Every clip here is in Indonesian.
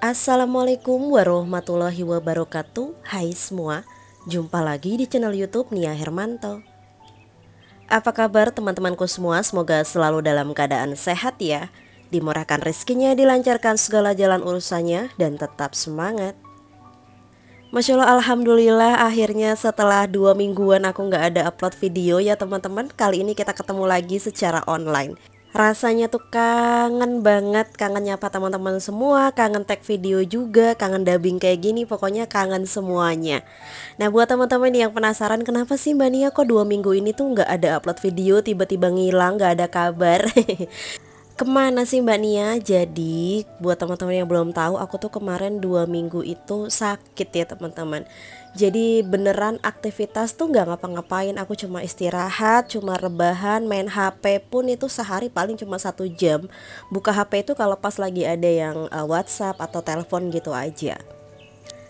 Assalamualaikum warahmatullahi wabarakatuh. Hai semua, jumpa lagi di channel YouTube Nia Hermanto. Apa kabar teman-temanku semua? Semoga selalu dalam keadaan sehat ya, dimurahkan rezekinya, dilancarkan segala jalan urusannya, dan tetap semangat. Masya Allah, Alhamdulillah akhirnya setelah 2 mingguan aku nggak ada upload video ya teman-teman. Kali ini kita ketemu lagi secara online. Rasanya tuh kangen banget, kangen nyapa teman-teman semua, kangen tag video juga, kangen dubbing kayak gini, pokoknya kangen semuanya. Nah, buat teman-teman yang penasaran kenapa sih Mbak Nia kok 2 minggu ini tuh nggak ada upload video, tiba-tiba ngilang, nggak ada kabar. Kemana sih Mbak Nia? Jadi buat teman-teman yang belum tahu, aku tuh kemarin 2 minggu itu sakit ya teman-teman. Jadi beneran aktivitas tuh nggak ngapa-ngapain. Aku cuma istirahat, cuma rebahan, main HP pun itu sehari paling cuma 1 jam. Buka HP itu kalau pas lagi ada yang WhatsApp atau telepon gitu aja.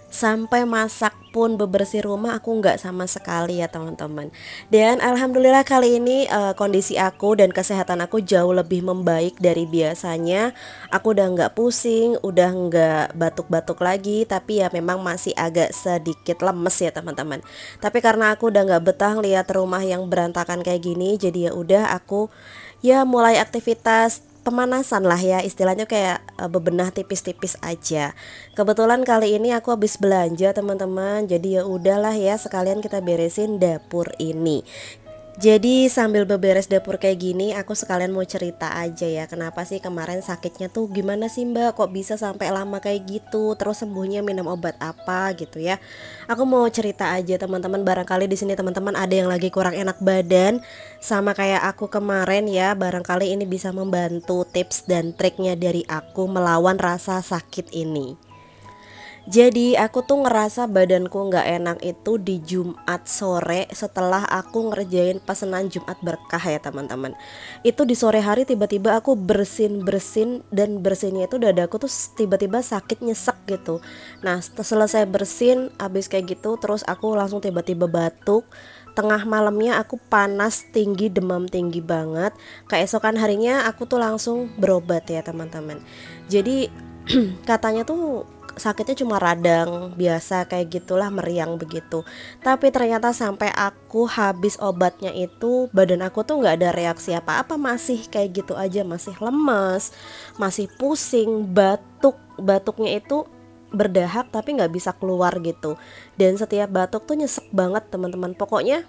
Sampai masak pun, bebersih rumah aku nggak sama sekali ya teman-teman. Dan alhamdulillah kali ini kondisi aku dan kesehatan aku jauh lebih membaik dari biasanya. Aku udah nggak pusing, udah nggak batuk-batuk lagi, tapi ya memang masih agak sedikit lemes ya teman-teman. Tapi karena aku udah nggak betah lihat rumah yang berantakan kayak gini, jadi ya udah aku ya mulai aktivitas pemanasan lah ya, istilahnya kayak bebenah tipis-tipis aja. Kebetulan kali ini aku habis belanja teman-teman, jadi ya udahlah ya sekalian kita beresin dapur ini. Jadi sambil beberes dapur kayak gini, aku sekalian mau cerita aja ya, kenapa sih kemarin sakitnya tuh gimana sih Mbak, kok bisa sampai lama kayak gitu, terus sembuhnya minum obat apa gitu ya. Aku mau cerita aja teman-teman, barangkali di sini teman-teman ada yang lagi kurang enak badan sama kayak aku kemarin ya, barangkali ini bisa membantu tips dan triknya dari aku melawan rasa sakit ini. Jadi aku tuh ngerasa badanku nggak enak itu di Jumat sore setelah aku ngerjain pesanan Jumat berkah ya teman-teman. Itu di sore hari tiba-tiba aku bersin-bersin, dan bersinnya itu dadaku tuh tiba-tiba sakit nyesek gitu. Nah selesai bersin habis kayak gitu terus aku langsung tiba-tiba batuk. Tengah malamnya aku panas tinggi, demam tinggi banget. Keesokan harinya aku tuh langsung berobat ya teman-teman. Jadi katanya tuh sakitnya cuma radang biasa kayak gitulah, meriang begitu. Tapi ternyata sampai aku habis obatnya itu badan aku tuh nggak ada reaksi apa-apa, masih kayak gitu aja, masih lemes, masih pusing, batuknya itu berdahak tapi nggak bisa keluar gitu. Dan setiap batuk tuh nyesek banget teman-teman. Pokoknya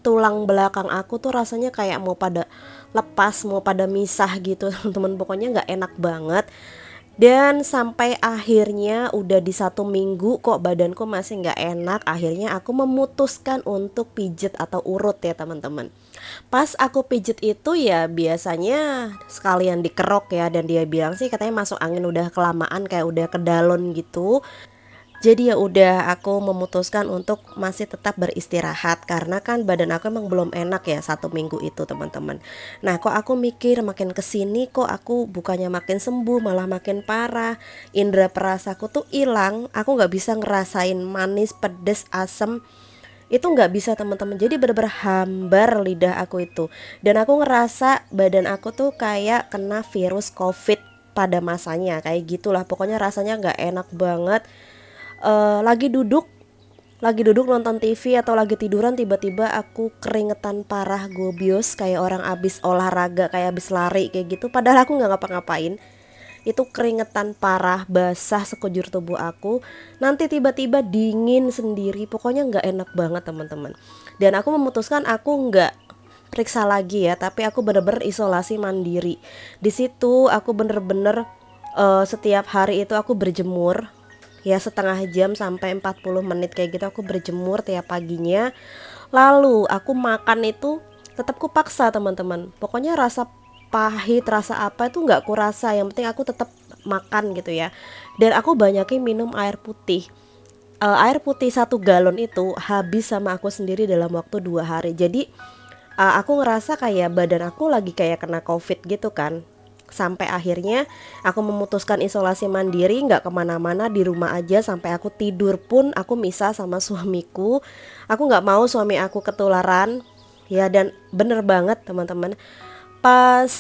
tulang belakang aku tuh rasanya kayak mau pada lepas, mau pada misah gitu teman-teman. Pokoknya nggak enak banget. Dan sampai akhirnya udah di 1 minggu kok badanku masih nggak enak. Akhirnya aku memutuskan untuk pijet atau urut ya teman-teman. Pas aku pijet itu ya biasanya sekalian dikerok ya, dan dia bilang sih katanya masuk angin udah kelamaan, kayak udah kedalon gitu. Jadi ya udah aku memutuskan untuk masih tetap beristirahat karena kan badan aku emang belum enak ya 1 minggu itu teman-teman. Nah kok aku mikir makin kesini kok aku bukannya makin sembuh malah makin parah. Indra perasaku tuh hilang, aku nggak bisa ngerasain manis, pedes, asem, itu nggak bisa teman-teman. Jadi bener-bener hambar lidah aku itu. Dan aku ngerasa badan aku tuh kayak kena virus COVID pada masanya, kayak gitulah. Pokoknya rasanya nggak enak banget. Lagi duduk nonton TV atau lagi tiduran tiba-tiba aku keringetan parah, gobios kayak orang abis olahraga, kayak abis lari kayak gitu, padahal aku nggak ngapa-ngapain. Itu keringetan parah, basah sekujur tubuh aku, nanti tiba-tiba dingin sendiri, pokoknya nggak enak banget teman-teman. Dan aku memutuskan aku nggak periksa lagi ya, tapi aku bener-bener isolasi mandiri. Di situ aku bener-bener setiap hari itu aku berjemur ya, setengah jam sampai 40 menit kayak gitu aku berjemur tiap paginya. Lalu aku makan itu tetap kupaksa teman-teman, pokoknya rasa pahit, rasa apa itu nggak kurasa, yang penting aku tetap makan gitu ya. Dan aku banyakin minum air putih. Air putih 1 galon itu habis sama aku sendiri dalam waktu 2 hari. Jadi aku ngerasa kayak badan aku lagi kayak kena COVID gitu kan. Sampai akhirnya aku memutuskan isolasi mandiri, nggak kemana-mana, di rumah aja. Sampai aku tidur pun aku misah sama suamiku. Aku nggak mau suami aku ketularan ya. Dan bener banget teman-teman, Pas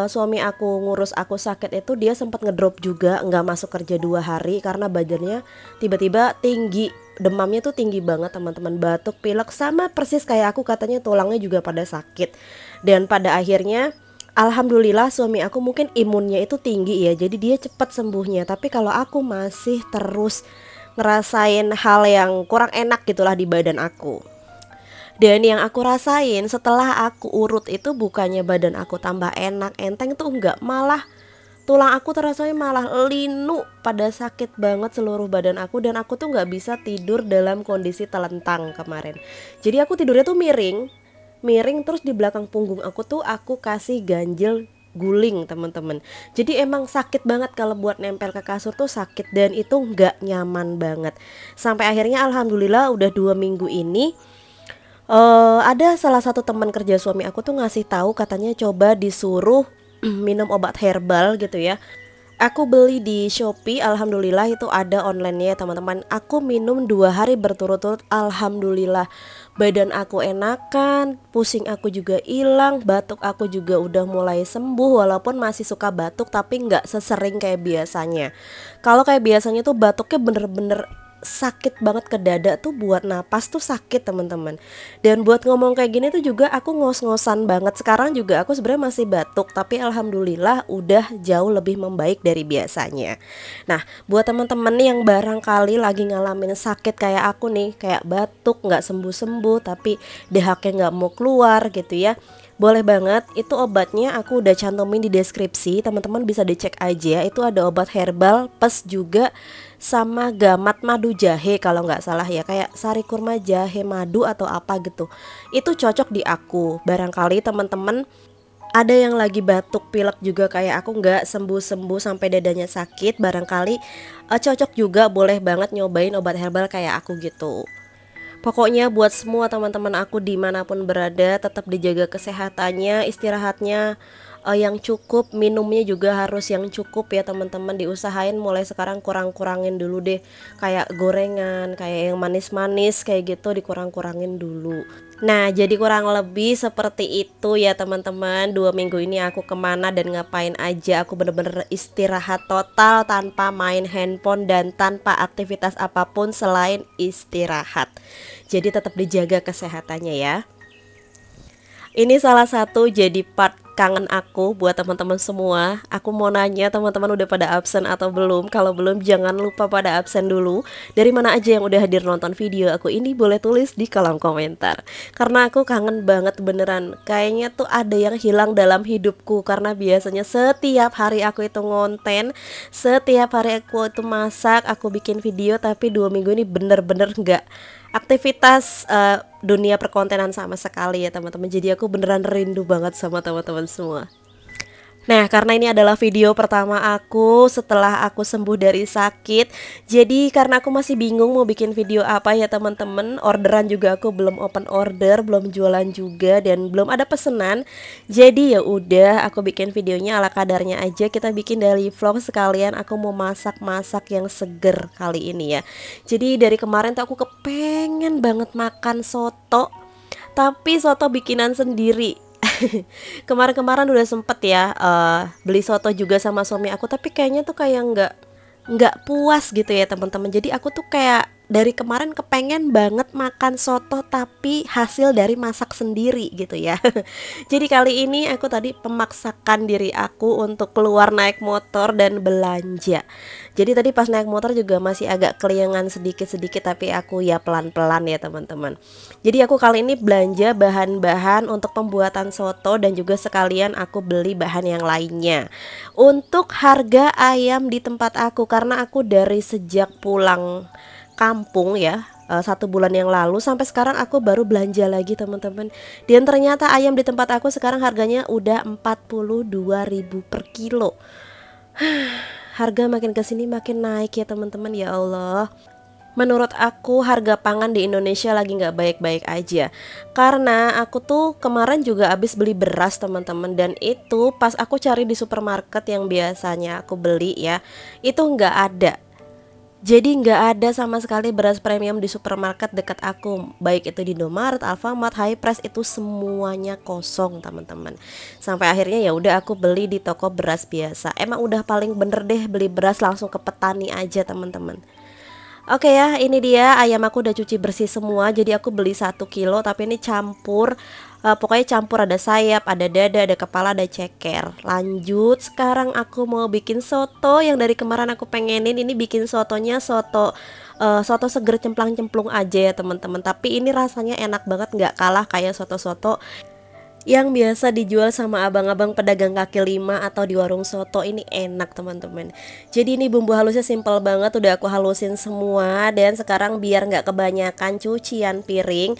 suami aku ngurus aku sakit itu dia sempat ngedrop juga, nggak masuk kerja 2 hari karena badannya tiba-tiba tinggi, demamnya tuh tinggi banget teman-teman, batuk, pilek, sama persis kayak aku, katanya tulangnya juga pada sakit. Dan pada akhirnya alhamdulillah suami aku mungkin imunnya itu tinggi ya, jadi dia cepat sembuhnya. Tapi kalau aku masih terus ngerasain hal yang kurang enak gitulah di badan aku. Dan yang aku rasain setelah aku urut itu bukannya badan aku tambah enak, enteng tuh enggak, malah tulang aku terasanya malah linu, pada sakit banget seluruh badan aku. Dan aku tuh nggak bisa tidur dalam kondisi telentang kemarin. Jadi aku tidurnya tuh miring, miring terus di belakang punggung aku tuh aku kasih ganjel guling teman-teman. Jadi emang sakit banget kalau buat nempel ke kasur tuh sakit dan itu nggak nyaman banget. Sampai akhirnya alhamdulillah udah 2 minggu ini ada salah satu teman kerja suami aku tuh ngasih tahu, katanya coba disuruh minum obat herbal gitu ya. Aku beli di Shopee, alhamdulillah itu ada online-nya ya teman-teman. Aku minum 2 hari berturut-turut, alhamdulillah badan aku enakan, pusing aku juga hilang, batuk aku juga udah mulai sembuh. Walaupun masih suka batuk tapi nggak sesering kayak biasanya. Kalau kayak biasanya tuh batuknya bener-bener sakit banget ke dada tuh, buat napas tuh sakit teman-teman. Dan buat ngomong kayak gini tuh juga aku ngos-ngosan banget. Sekarang juga aku sebenarnya masih batuk, tapi alhamdulillah udah jauh lebih membaik dari biasanya. Nah, buat teman-teman yang barangkali lagi ngalamin sakit kayak aku nih, kayak batuk nggak sembuh-sembuh tapi DHK nggak mau keluar gitu ya, boleh banget, itu obatnya aku udah cantumin di deskripsi, teman-teman bisa dicek aja. Itu ada obat herbal plus juga sama gamat madu jahe kalau nggak salah ya, kayak sari kurma jahe madu atau apa gitu. Itu cocok di aku. Barangkali teman-teman ada yang lagi batuk pilek juga kayak aku, nggak sembuh-sembuh sampai dadanya sakit, barangkali cocok juga, boleh banget nyobain obat herbal kayak aku gitu. Pokoknya buat semua teman-teman aku dimanapun berada, tetap dijaga kesehatannya, istirahatnya yang cukup, minumnya juga harus yang cukup ya teman-teman. Diusahain mulai sekarang kurang-kurangin dulu deh, kayak gorengan, kayak yang manis-manis kayak gitu dikurang-kurangin dulu. Nah, jadi kurang lebih seperti itu ya teman-teman. 2 minggu ini aku kemana dan ngapain aja, aku bener-bener istirahat total tanpa main handphone dan tanpa aktivitas apapun selain istirahat. Jadi tetap dijaga kesehatannya ya. Ini salah satu jadi part kangen aku buat teman-teman semua. Aku mau nanya, teman-teman udah pada absen atau belum? Kalau belum jangan lupa pada absen dulu. Dari mana aja yang udah hadir nonton video aku ini boleh tulis di kolom komentar. Karena aku kangen banget beneran. Kayaknya tuh ada yang hilang dalam hidupku, karena biasanya setiap hari aku itu ngonten, setiap hari aku itu masak, aku bikin video, tapi 2 minggu ini bener-bener nggak aktivitas dunia perkontenan sama sekali ya teman-teman. Jadi aku beneran rindu banget sama teman-teman semua. Nah, karena ini adalah video pertama aku setelah aku sembuh dari sakit, jadi karena aku masih bingung mau bikin video apa ya teman-teman. Orderan juga aku belum open order, belum jualan juga, dan belum ada pesanan. Jadi ya udah, aku bikin videonya ala kadarnya aja. Kita bikin daily vlog sekalian. Aku mau masak-masak yang seger kali ini ya. Jadi dari kemarin tuh aku kepengen banget makan soto, tapi soto bikinan sendiri. Kemarin-kemarin udah sempet ya beli soto juga sama suami aku, tapi kayaknya tuh kayak nggak puas gitu ya teman-teman. Jadi aku tuh kayak dari kemarin kepengen banget makan soto tapi hasil dari masak sendiri gitu ya. Jadi kali ini aku tadi memaksakan diri aku untuk keluar naik motor dan belanja. Jadi tadi pas naik motor juga masih agak keliengan sedikit-sedikit, tapi aku ya pelan-pelan ya teman-teman. Jadi aku kali ini belanja bahan-bahan untuk pembuatan soto dan juga sekalian aku beli bahan yang lainnya. Untuk harga ayam di tempat aku, karena aku dari sejak pulang kampung ya 1 bulan yang lalu sampai sekarang aku baru belanja lagi teman-teman. Dan ternyata ayam di tempat aku sekarang harganya udah 42.000 per kilo. Harga makin kesini makin naik ya teman-teman, ya Allah. Menurut aku harga pangan di Indonesia lagi nggak baik-baik aja. Karena aku tuh kemarin juga habis beli beras teman-teman, dan itu pas aku cari di supermarket yang biasanya aku beli ya, itu nggak ada. Jadi nggak ada sama sekali beras premium di supermarket dekat aku. Baik itu di Indomaret, Alfamart, Hypres, itu semuanya kosong teman-teman. Sampai akhirnya ya udah aku beli di toko beras biasa. Emang udah paling bener deh beli beras langsung ke petani aja teman-teman. Oke ya, ini dia ayam aku udah cuci bersih semua. Jadi aku beli 1 kilo, tapi ini campur. Pokoknya campur, ada sayap, ada dada, ada kepala, ada ceker. Lanjut, sekarang aku mau bikin soto yang dari kemarin aku pengenin. Ini bikin sotonya soto seger cemplang-cemplung aja ya teman-teman. Tapi ini rasanya enak banget, nggak kalah kayak soto-soto yang biasa dijual sama abang-abang pedagang kaki lima atau di warung soto. Ini enak teman-teman. Jadi ini bumbu halusnya simple banget, udah aku halusin semua. Dan sekarang biar nggak kebanyakan cucian piring,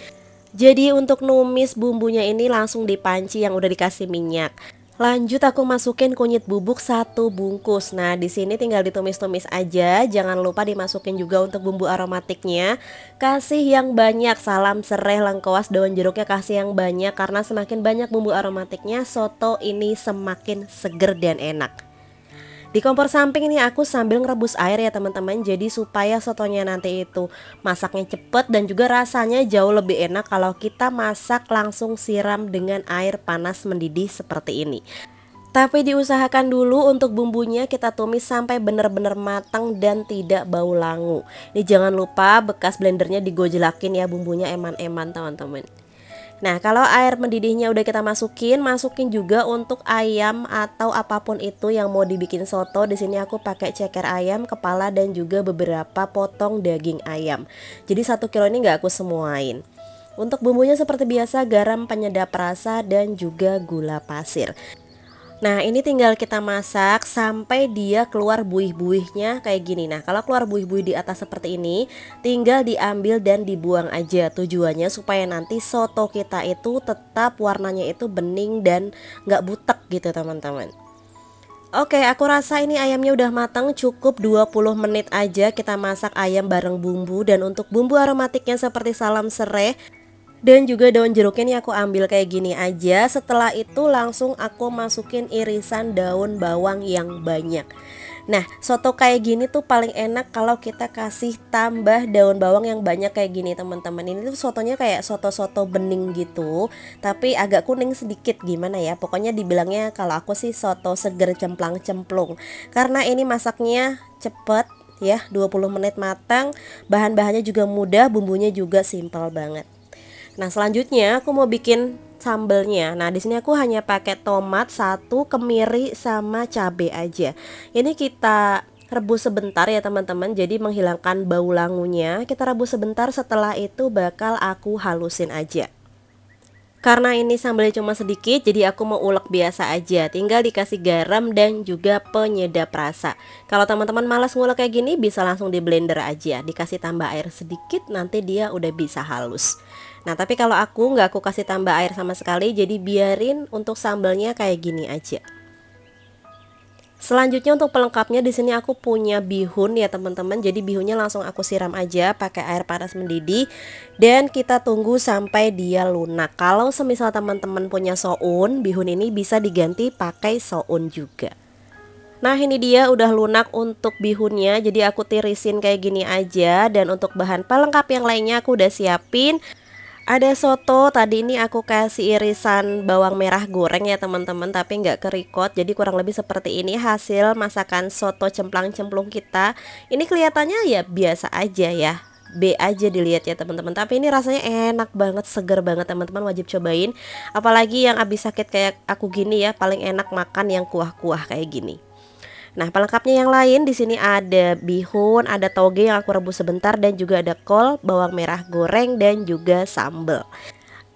jadi untuk numis bumbunya ini langsung di panci yang udah dikasih minyak. Lanjut aku masukin kunyit bubuk 1 bungkus. Nah, di sini tinggal ditumis-tumis aja. Jangan lupa dimasukin juga untuk bumbu aromatiknya. Kasih yang banyak, salam serai, lengkuas, daun jeruknya kasih yang banyak karena semakin banyak bumbu aromatiknya, soto ini semakin seger dan enak. Di kompor samping ini aku sambil ngerebus air ya teman-teman. Jadi supaya sotonya nanti itu masaknya cepet dan juga rasanya jauh lebih enak kalau kita masak langsung siram dengan air panas mendidih seperti ini. Tapi diusahakan dulu untuk bumbunya kita tumis sampai benar-benar matang dan tidak bau langu. Ini jangan lupa bekas blendernya digojelakin ya, bumbunya eman-eman teman-teman. Nah, kalau air mendidihnya udah kita masukin juga untuk ayam atau apapun itu yang mau dibikin soto. Di sini aku pakai ceker ayam, kepala dan juga beberapa potong daging ayam. Jadi 1 kilo ini nggak aku semuain. Untuk bumbunya seperti biasa, garam, penyedap rasa dan juga gula pasir. Nah, ini tinggal kita masak sampai dia keluar buih-buihnya kayak gini. Nah, kalau keluar buih-buih di atas seperti ini, tinggal diambil dan dibuang aja. Tujuannya supaya nanti soto kita itu tetap warnanya itu bening dan nggak butek gitu teman-teman. Oke, aku rasa ini ayamnya udah matang, cukup 20 menit aja kita masak ayam bareng bumbu. Dan untuk bumbu aromatiknya seperti salam serai dan juga daun jeruknya ini aku ambil kayak gini aja. Setelah itu langsung aku masukin irisan daun bawang yang banyak. Nah, soto kayak gini tuh paling enak kalau kita kasih tambah daun bawang yang banyak kayak gini teman-teman. Ini tuh sotonya kayak soto-soto bening gitu, tapi agak kuning sedikit gimana ya. Pokoknya dibilangnya kalau aku sih soto seger cemplang cemplung. Karena ini masaknya cepet ya, 20 menit matang. Bahan-bahannya juga mudah, bumbunya juga simpel banget. Nah, selanjutnya aku mau bikin sambelnya. Nah, di sini aku hanya pakai tomat 1, kemiri sama cabai aja. Ini kita rebus sebentar ya teman-teman. Jadi menghilangkan bau langunya. Kita rebus sebentar, setelah itu bakal aku halusin aja. Karena ini sambalnya cuma sedikit, jadi aku mau ulek biasa aja. Tinggal dikasih garam dan juga penyedap rasa. Kalau teman-teman malas ngulek kayak gini, bisa langsung di blender aja. Dikasih tambah air sedikit, nanti dia udah bisa halus. Nah, tapi kalau aku nggak aku kasih tambah air sama sekali, jadi biarin untuk sambalnya kayak gini aja. Selanjutnya untuk pelengkapnya di sini aku punya bihun ya teman-teman. Jadi bihunnya langsung aku siram aja pakai air panas mendidih dan kita tunggu sampai dia lunak. Kalau semisal teman-teman punya soun, bihun ini bisa diganti pakai soun juga. Nah, ini dia udah lunak untuk bihunnya. Jadi aku tirisin kayak gini aja. Dan untuk bahan pelengkap yang lainnya aku udah siapin. Ada soto, tadi ini aku kasih irisan bawang merah goreng ya teman-teman, tapi nggak kerikot. Jadi kurang lebih seperti ini hasil masakan soto cemplang cemplung kita. Ini kelihatannya ya biasa aja ya, B aja dilihat ya teman-teman. Tapi ini rasanya enak banget, seger banget teman-teman, wajib cobain. Apalagi yang abis sakit kayak aku gini ya, paling enak makan yang kuah-kuah kayak gini. Nah, pelengkapnya yang lain di sini ada bihun, ada toge yang aku rebus sebentar dan juga ada kol, bawang merah goreng dan juga sambal.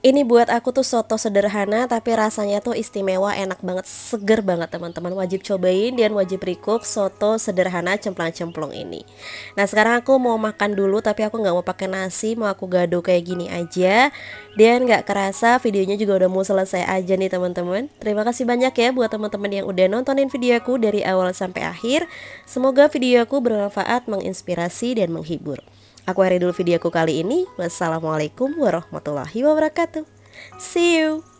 Ini buat aku tuh soto sederhana tapi rasanya tuh istimewa, enak banget, seger banget teman-teman. Wajib cobain dan wajib recook soto sederhana cemplang-cemplung ini. Nah, sekarang aku mau makan dulu tapi aku nggak mau pakai nasi, mau aku gado kayak gini aja. Dan nggak kerasa videonya juga udah mau selesai aja nih teman-teman. Terima kasih banyak ya buat teman-teman yang udah nontonin videoku dari awal sampai akhir. Semoga videoku bermanfaat, menginspirasi dan menghibur. Aku akhiri dulu videoku kali ini. Wassalamualaikum warahmatullahi wabarakatuh. See you.